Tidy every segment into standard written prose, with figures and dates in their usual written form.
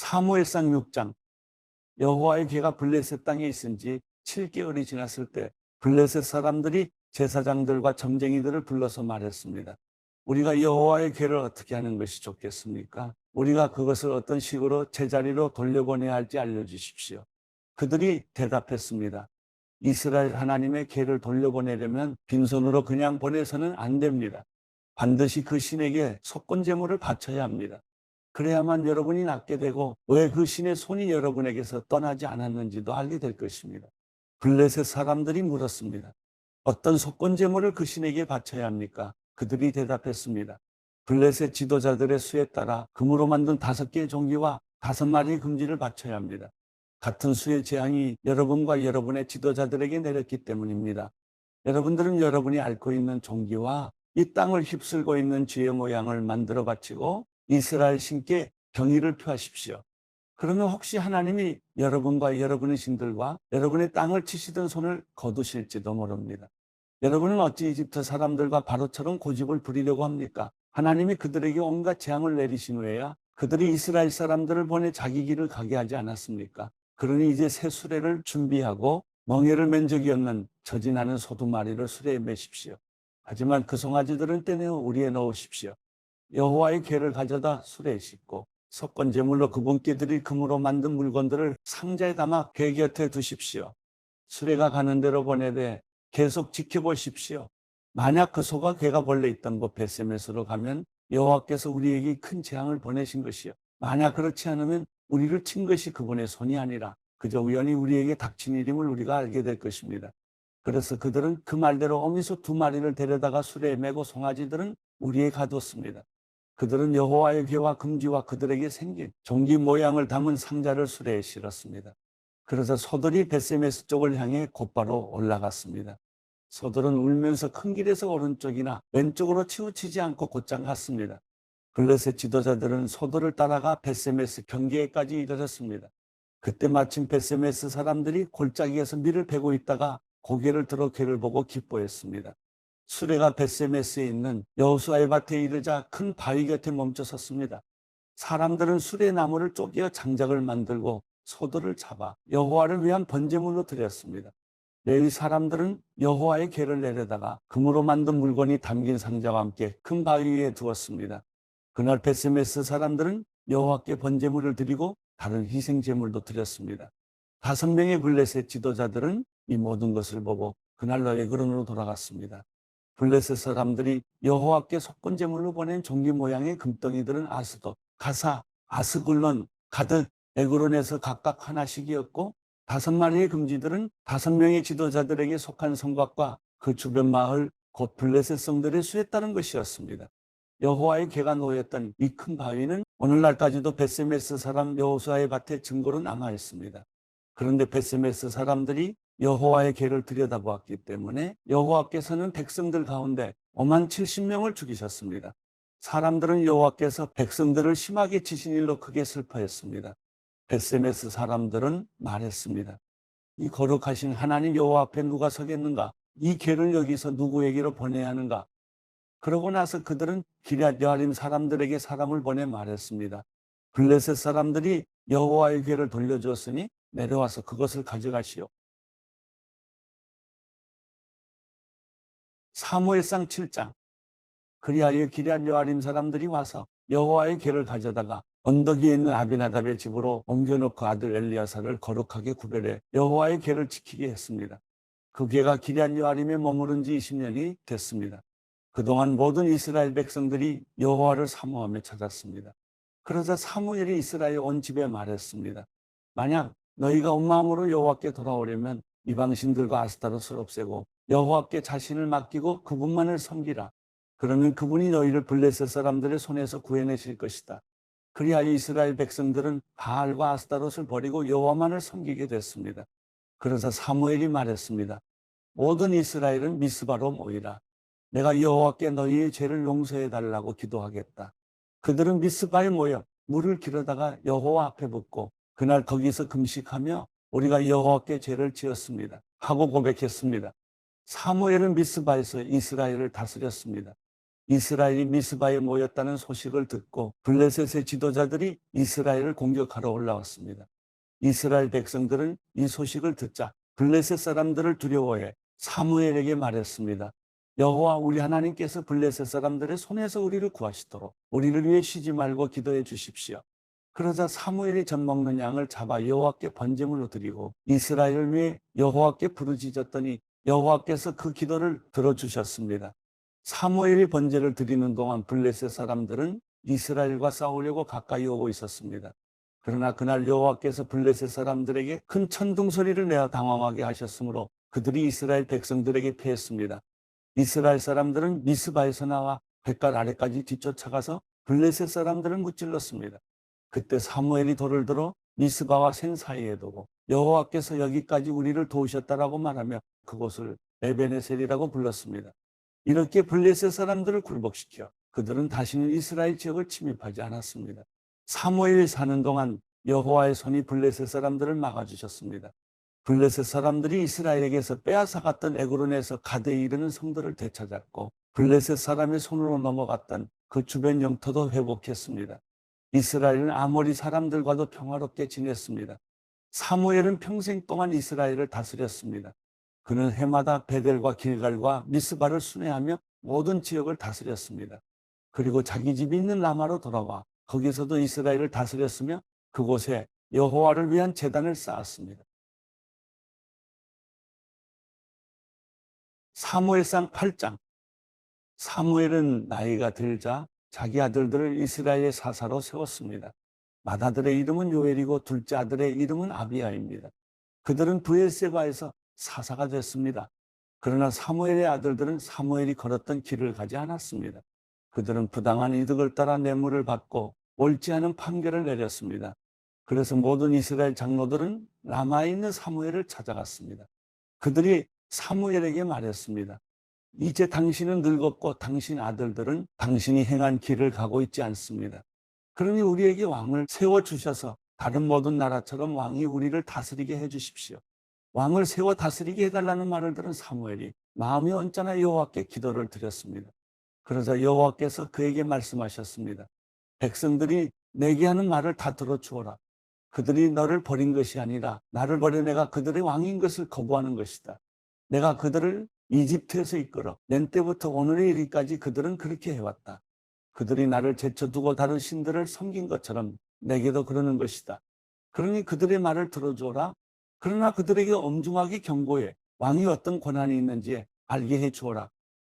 사무엘상 6장. 여호와의 괴가 블레셋 땅에 있은 지 7개월이 지났을 때 블레셋 사람들이 제사장들과 점쟁이들을 불러서 말했습니다. 우리가 여호와의 괴를 어떻게 하는 것이 좋겠습니까? 우리가 그것을 어떤 식으로 제자리로 돌려보내야 할지 알려주십시오. 그들이 대답했습니다. 이스라엘 하나님의 괴를 돌려보내려면 빈손으로 그냥 보내서는 안 됩니다. 반드시 그 신에게 속건 제물을 바쳐야 합니다. 그래야만 여러분이 낫게 되고 왜 그 신의 손이 여러분에게서 떠나지 않았는지도 알게 될 것입니다. 블레셋 사람들이 물었습니다. 어떤 속건 제물을 그 신에게 바쳐야 합니까? 그들이 대답했습니다. 블레셋 지도자들의 수에 따라 금으로 만든 5개의 종기와 5마리의 금지를 바쳐야 합니다. 같은 수의 재앙이 여러분과 여러분의 지도자들에게 내렸기 때문입니다. 여러분들은 여러분이 앓고 있는 종기와 이 땅을 휩쓸고 있는 쥐의 모양을 만들어 바치고 이스라엘 신께 경의를 표하십시오. 그러면 혹시 하나님이 여러분과 여러분의 신들과 여러분의 땅을 치시던 손을 거두실지도 모릅니다. 여러분은 어찌 이집트 사람들과 바로처럼 고집을 부리려고 합니까? 하나님이 그들에게 온갖 재앙을 내리신 후에야 그들이 이스라엘 사람들을 보내 자기 길을 가게 하지 않았습니까? 그러니 이제 새 수레를 준비하고 멍에를 맨 적이 없는 저진하는 소 2마리를 수레에 매십시오. 하지만 그 송아지들은 떼내어 우리에 넣으십시오. 여호와의 궤를 가져다 수레에 싣고 속건 제물로 그분께 드릴 금으로 만든 물건들을 상자에 담아 궤 곁에 두십시오. 수레가 가는 대로 보내되 계속 지켜보십시오. 만약 그 소가 궤가 본래 있던 곳 베세메스로 가면 여호와께서 우리에게 큰 재앙을 보내신 것이요. 만약 그렇지 않으면 우리를 친 것이 그분의 손이 아니라 그저 우연히 우리에게 닥친 일임을 우리가 알게 될 것입니다. 그래서 그들은 그 말대로 어미소 2마리를 데려다가 수레에 메고 송아지들은 우리에 가뒀습니다. 그들은 여호와의 궤와 금지와 그들에게 생긴 종기 모양을 담은 상자를 수레에 실었습니다. 그래서 소들이 베세메스 쪽을 향해 곧바로 올라갔습니다. 소들은 울면서 큰 길에서 오른쪽이나 왼쪽으로 치우치지 않고 곧장 갔습니다. 블레셋 지도자들은 소들을 따라가 베세메스 경계에까지 이르렀습니다. 그때 마침 베세메스 사람들이 골짜기에서 밀을 베고 있다가 고개를 들어 궤를 보고 기뻐했습니다. 수레가 베세메스에 있는 여호수아의 밭에 이르자 큰 바위 곁에 멈춰 섰습니다. 사람들은 수레 나무를 쪼개어 장작을 만들고 소들을 잡아 여호와를 위한 번제물로 드렸습니다. 레위 사람들은 여호와의 궤를 내려다가 금으로 만든 물건이 담긴 상자와 함께 큰 바위 위에 두었습니다. 그날 베세메스 사람들은 여호와께 번제물을 드리고 다른 희생 제물도 드렸습니다. 5명의 블레셋 지도자들은 이 모든 것을 보고 그날로 에그론으로 돌아갔습니다. 블레셋 사람들이 여호와께 속건 제물로 보낸 종기 모양의 금덩이들은 아스돗, 가사, 아스글론, 가드, 에그론에서 각각 하나씩이었고 5마리의 금지들은 5명의 지도자들에게 속한 성곽과 그 주변 마을 곧 블레셋 성들의 수에 따른 것이었습니다. 여호와의 궤가 놓였던 이 큰 바위는 오늘날까지도 베세메스 사람 여호수아의 밭에 증거로 남아 있습니다. 그런데 베세메스 사람들이 여호와의 궤를 들여다보았기 때문에 여호와께서는 백성들 가운데 50,070명을 죽이셨습니다. 사람들은 여호와께서 백성들을 심하게 치신 일로 크게 슬퍼했습니다. 베세메스 사람들은 말했습니다. 이 거룩하신 하나님 여호와 앞에 누가 서겠는가? 이 궤를 여기서 누구에게로 보내야 하는가? 그러고 나서 그들은 기럇 여아림 사람들에게 사람을 보내 말했습니다. 블레셋 사람들이 여호와의 궤를 돌려주었으니 내려와서 그것을 가져가시오. 사무엘상 7장. 그리하여 기럇 여아림 사람들이 와서 여호와의 궤를 가져다가 언덕 위에 있는 아비나답의 집으로 옮겨놓고 아들 엘리야사를 거룩하게 구별해 여호와의 궤를 지키게 했습니다. 그 궤가 기럇 여아림에 머무른 지 20년이 됐습니다. 그동안 모든 이스라엘 백성들이 여호와를 사모하며 찾았습니다. 그러자 사무엘이 이스라엘 온 집에 말했습니다. 만약 너희가 온 마음으로 여호와께 돌아오려면 이방신들과 아스타롯을 없애고 여호와께 자신을 맡기고 그분만을 섬기라. 그러면 그분이 너희를 블레셋 사람들의 손에서 구해내실 것이다. 그리하여 이스라엘 백성들은 바알과 아스타롯을 버리고 여호와만을 섬기게 됐습니다. 그러자 사무엘이 말했습니다. 모든 이스라엘은 미스바로 모이라. 내가 여호와께 너희의 죄를 용서해 달라고 기도하겠다. 그들은 미스바에 모여 물을 길어다가 여호와 앞에 붓고 그날 거기서 금식하며 우리가 여호와께 죄를 지었습니다 하고 고백했습니다. 사무엘은 미스바에서 이스라엘을 다스렸습니다. 이스라엘이 미스바에 모였다는 소식을 듣고 블레셋의 지도자들이 이스라엘을 공격하러 올라왔습니다. 이스라엘 백성들은 이 소식을 듣자 블레셋 사람들을 두려워해 사무엘에게 말했습니다. 여호와 우리 하나님께서 블레셋 사람들의 손에서 우리를 구하시도록 우리를 위해 쉬지 말고 기도해 주십시오. 그러자 사무엘이 젖 먹는 양을 잡아 여호와께 번제물로 드리고 이스라엘을 위해 여호와께 부르짖었더니 여호와께서 그 기도를 들어주셨습니다. 사무엘이 번제를 드리는 동안 블레셋 사람들은 이스라엘과 싸우려고 가까이 오고 있었습니다. 그러나 그날 여호와께서 블레셋 사람들에게 큰 천둥 소리를 내어 당황하게 하셨으므로 그들이 이스라엘 백성들에게 패했습니다. 이스라엘 사람들은 미스바에서 나와 뱃갈 아래까지 뒤쫓아가서 블레셋 사람들을 무찔렀습니다. 그때 사무엘이 돌을 들어 미스바와 센 사이에 두고 여호와께서 여기까지 우리를 도우셨다라고 말하며 그곳을 에베네셀이라고 불렀습니다. 이렇게 블레셋 사람들을 굴복시켜 그들은 다시는 이스라엘 지역을 침입하지 않았습니다. 사무엘이 사는 동안 여호와의 손이 블레셋 사람들을 막아주셨습니다. 블레셋 사람들이 이스라엘에게서 빼앗아갔던 에그론에서 가드에 이르는 성들을 되찾았고 블레셋 사람의 손으로 넘어갔던 그 주변 영토도 회복했습니다. 이스라엘은 아모리 사람들과도 평화롭게 지냈습니다. 사무엘은 평생 동안 이스라엘을 다스렸습니다. 그는 해마다 베델과 길갈과 미스바를 순회하며 모든 지역을 다스렸습니다. 그리고 자기 집이 있는 라마로 돌아와 거기서도 이스라엘을 다스렸으며 그곳에 여호와를 위한 제단을 쌓았습니다. 사무엘상 8장. 사무엘은 나이가 들자 자기 아들들을 이스라엘의 사사로 세웠습니다. 맏아들의 이름은 요엘이고 둘째 아들의 이름은 아비야입니다. 그들은 브엘세바에서 사사가 됐습니다. 그러나 사무엘의 아들들은 사무엘이 걸었던 길을 가지 않았습니다. 그들은 부당한 이득을 따라 뇌물을 받고 옳지 않은 판결을 내렸습니다. 그래서 모든 이스라엘 장로들은 라마에 있는 사무엘을 찾아갔습니다. 그들이 사무엘에게 말했습니다. 이제 당신은 늙었고 당신 아들들은 당신이 행한 길을 가고 있지 않습니다. 그러니 우리에게 왕을 세워주셔서 다른 모든 나라처럼 왕이 우리를 다스리게 해주십시오. 왕을 세워 다스리게 해달라는 말을 들은 사무엘이 마음이 언짢아 여호와께 기도를 드렸습니다. 그러자 여호와께서 그에게 말씀하셨습니다. 백성들이 내게 하는 말을 다 들어주어라. 그들이 너를 버린 것이 아니라 나를 버려 내가 그들의 왕인 것을 거부하는 것이다. 내가 그들을 이집트에서 이끌어 낸 때부터 오늘의 이르기까지 그들은 그렇게 해왔다. 그들이 나를 제쳐두고 다른 신들을 섬긴 것처럼 내게도 그러는 것이다. 그러니 그들의 말을 들어주어라. 그러나 그들에게 엄중하게 경고해 왕이 어떤 권한이 있는지 알게 해주어라.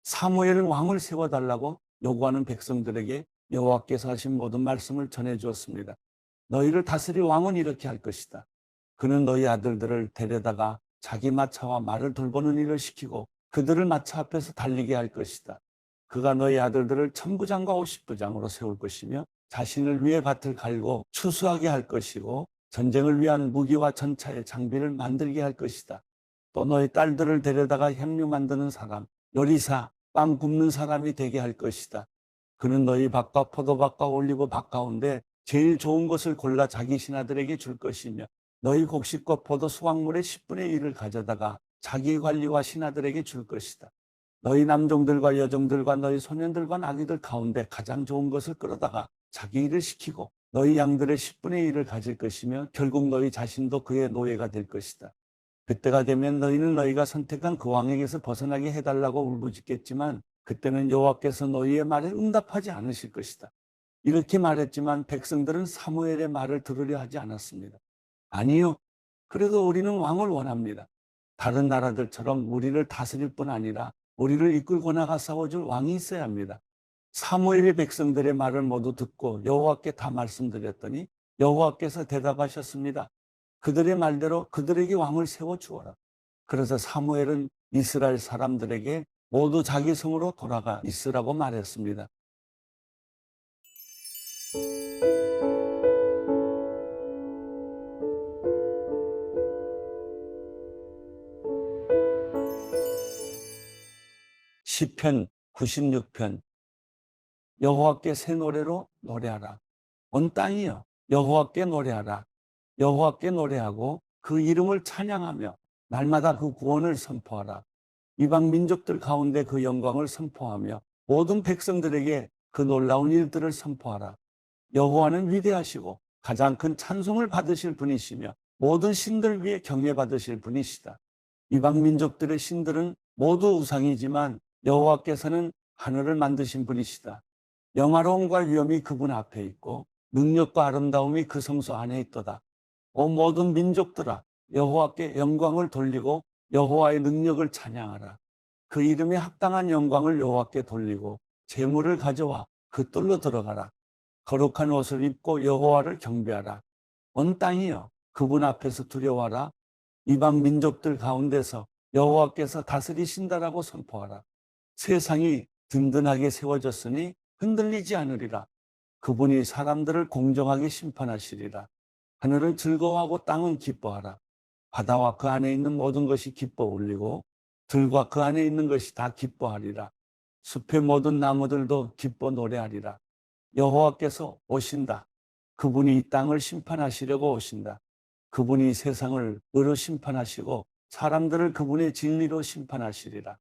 사무엘은 왕을 세워달라고 요구하는 백성들에게 여호와께서 하신 모든 말씀을 전해주었습니다. 너희를 다스릴 왕은 이렇게 할 것이다. 그는 너희 아들들을 데려다가 자기 마차와 말을 돌보는 일을 시키고 그들을 마차 앞에서 달리게 할 것이다. 그가 너희 아들들을 1000부장과 50부장으로 세울 것이며 자신을 위해 밭을 갈고 추수하게 할 것이고 전쟁을 위한 무기와 전차의 장비를 만들게 할 것이다. 또 너희 딸들을 데려다가 향유 만드는 사람, 요리사, 빵 굽는 사람이 되게 할 것이다. 그는 너희 밭과 포도밭과 올리브밭 가운데 제일 좋은 것을 골라 자기 신하들에게 줄 것이며 너희 곡식과 포도 수확물의 10분의 1을 가져다가 자기 관리와 신하들에게 줄 것이다. 너희 남종들과 여종들과 너희 소년들과 나귀들 가운데 가장 좋은 것을 끌어다가 자기 일을 시키고 너희 양들의 10분의 1을 가질 것이며 결국 너희 자신도 그의 노예가 될 것이다. 그때가 되면 너희는 너희가 선택한 그 왕에게서 벗어나게 해달라고 울부짖겠지만 그때는 여호와께서 너희의 말에 응답하지 않으실 것이다. 이렇게 말했지만 백성들은 사무엘의 말을 들으려 하지 않았습니다. 아니요. 그래도 우리는 왕을 원합니다. 다른 나라들처럼 우리를 다스릴 뿐 아니라 우리를 이끌고 나가 싸워줄 왕이 있어야 합니다. 사무엘이 백성들의 말을 모두 듣고 여호와께 다 말씀드렸더니 여호와께서 대답하셨습니다. 그들의 말대로 그들에게 왕을 세워주어라. 그래서 사무엘은 이스라엘 사람들에게 모두 자기 성으로 돌아가 있으라고 말했습니다. 시편 96편. 여호와께 새 노래로 노래하라. 온 땅이여 여호와께 노래하라. 여호와께 노래하고 그 이름을 찬양하며 날마다 그 구원을 선포하라. 이방 민족들 가운데 그 영광을 선포하며 모든 백성들에게 그 놀라운 일들을 선포하라. 여호와는 위대하시고 가장 큰 찬송을 받으실 분이시며 모든 신들 위에 경외받으실 분이시다. 이방 민족들의 신들은 모두 우상이지만 여호와께서는 하늘을 만드신 분이시다. 영화로움과 위엄이 그분 앞에 있고 능력과 아름다움이 그 성소 안에 있도다. 오 모든 민족들아, 여호와께 영광을 돌리고 여호와의 능력을 찬양하라. 그 이름에 합당한 영광을 여호와께 돌리고 재물을 가져와 그 뜰로 들어가라. 거룩한 옷을 입고 여호와를 경배하라. 온 땅이여, 그분 앞에서 두려워하라. 이방 민족들 가운데서 여호와께서 다스리신다라고 선포하라. 세상이 든든하게 세워졌으니 흔들리지 않으리라. 그분이 사람들을 공정하게 심판하시리라. 하늘은 즐거워하고 땅은 기뻐하라. 바다와 그 안에 있는 모든 것이 기뻐 울리고 들과 그 안에 있는 것이 다 기뻐하리라. 숲의 모든 나무들도 기뻐 노래하리라. 여호와께서 오신다. 그분이 이 땅을 심판하시려고 오신다. 그분이 세상을 의로 심판하시고 사람들을 그분의 진리로 심판하시리라.